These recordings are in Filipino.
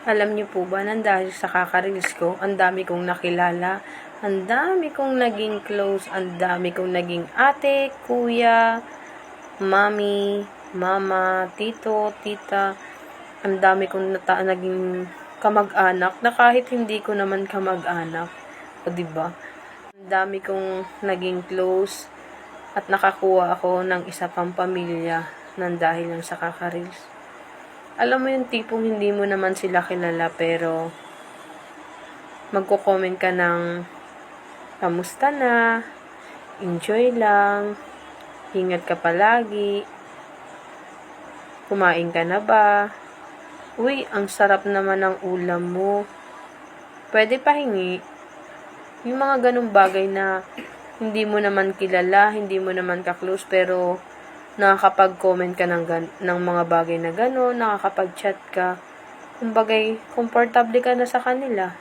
Alam niyo po ba na dahil sa kaka-reels ko, ang dami kong nakilala, ang dami kong naging close, ang dami kong naging ate, kuya, mami, mama, tito, tita, ang dami kong naging kamag-anak na kahit hindi ko naman kamag-anak. O diba? Ang dami kong naging close at nakakuha ako ng isa pang pamilya nang dahil lang sa kaka-reels. Alam mo yung tipong hindi mo naman sila kilala pero magko-comment ka ng kamusta na, enjoy lang, ingat ka palagi, kumain ka na ba, uy, ang sarap naman ng ulam mo, pwede pahingi. Yung mga ganung bagay na hindi mo naman kilala, hindi mo naman ka-close pero nakakapag-comment ka ng mga bagay na gano'n, nakakapag-chat ka. Kumbagay, komportable ka na sa kanila.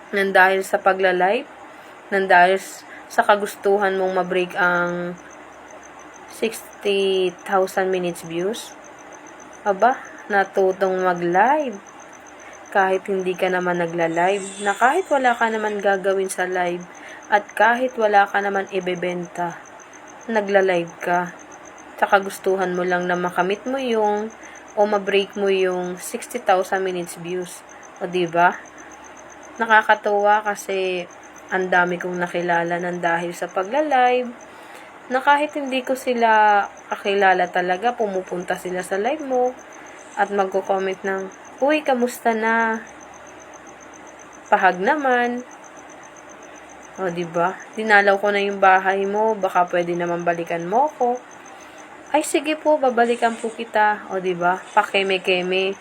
Nang dahil sa pagla-live, nang dahil sa kagustuhan mong ma-break ang 60,000 minutes views. Aba, natutong mag-live. Kahit hindi ka naman nagla-live, na kahit wala ka naman gagawin sa live, at kahit wala ka naman ibebenta, nagla-live ka. Sa kagustuhan mo lang na makamit mo yung o ma-break mo yung 60,000 minutes views. O diba? Nakakatuwa kasi ang dami kong nakilala nang dahil sa pagla-live na kahit hindi ko sila kakilala talaga, pumupunta sila sa live mo at magko-comment ng, uy, kamusta na? Pahag naman. O diba? Dinalaw ko na yung bahay mo, baka pwede naman balikan mo ko. Ay, sige po, babalikan po kita. O, diba? Pakeme-keme.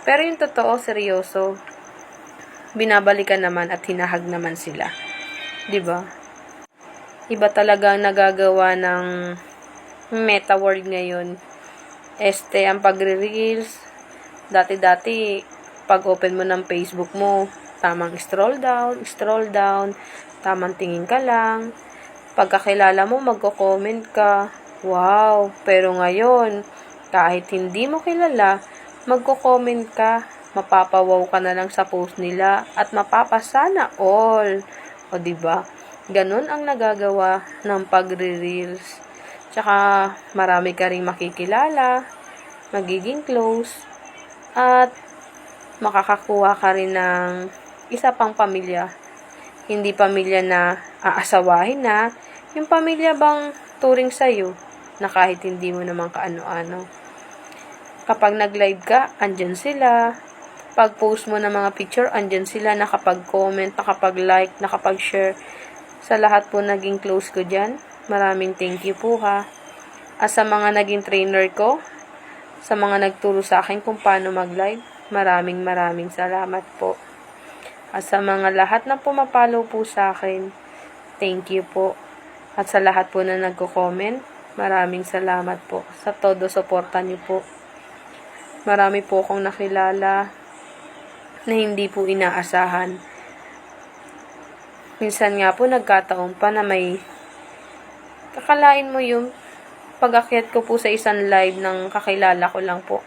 Pero yung totoo, seryoso, binabalikan naman at hinahag naman sila. Diba? Iba talaga ang nagagawa ng meta world ngayon. Ang pagre-reels. Dati-dati, pag open mo ng Facebook mo, tamang scroll down, tamang tingin ka lang. Pagkakilala mo, magko-comment ka. Wow! Pero ngayon, kahit hindi mo kilala, magko-comment ka, mapapawaw ka na lang sa post nila, at mapapasana all. O diba? Ganun ang nagagawa ng pagre-reels. Tsaka, marami ka ring makikilala, magiging close, at makakakuha ka rin ng isa pang pamilya. Hindi pamilya na aasawahin na, yung pamilya bang turing sa'yo, na kahit hindi mo naman kaano-ano. Kapag nag-live ka, andyan sila. Pag post mo ng mga picture, andyan sila, nakapag-comment, nakapag-like, nakapag-share. Sa lahat po naging close ko dyan, maraming thank you po ha. At sa mga naging trainer ko, sa mga nagturo sa akin kung paano mag-live, maraming salamat po. At sa mga lahat na pumapalo po sa akin, thank you po. At sa lahat po na nagko-comment, maraming salamat po sa todo suporta niyo po. Marami po akong nakilala na hindi po inaasahan. Minsan nga po nagkataon pa na may kakalain mo yung pag-akyat ko po sa isang live ng kakilala ko lang po.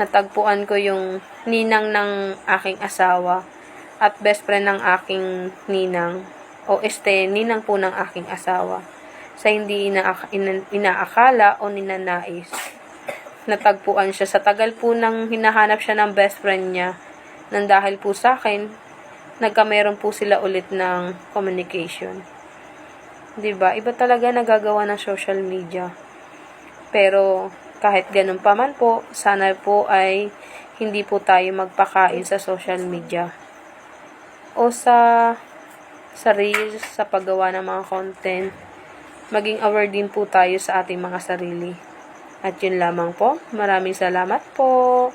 Natagpuan ko yung ninang ng aking asawa at best friend ng aking ninang o ninang po ng aking asawa. Sa hindi inaakala o ninanais. Natagpuan siya sa tagal po nang hinahanap siya ng best friend niya. Nang dahil po sa akin, nagkameron po sila ulit ng communication. Diba? Iba talaga nagagawa ng social media. Pero kahit ganun pa man po, sana po ay hindi po tayo magpakain sa social media. O sa reels, sa paggawa ng mga content. Maging aware din po tayo sa ating mga sarili. At yun lamang po. Maraming salamat po.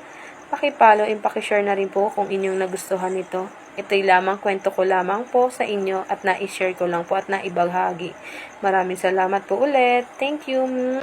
Pakipollow and pakishare na rin po kung inyong nagustuhan ito. Ito'y lamang kwento ko lamang po sa inyo at na-share ko lang po at naibaghagi. Maraming salamat po ulit. Thank you.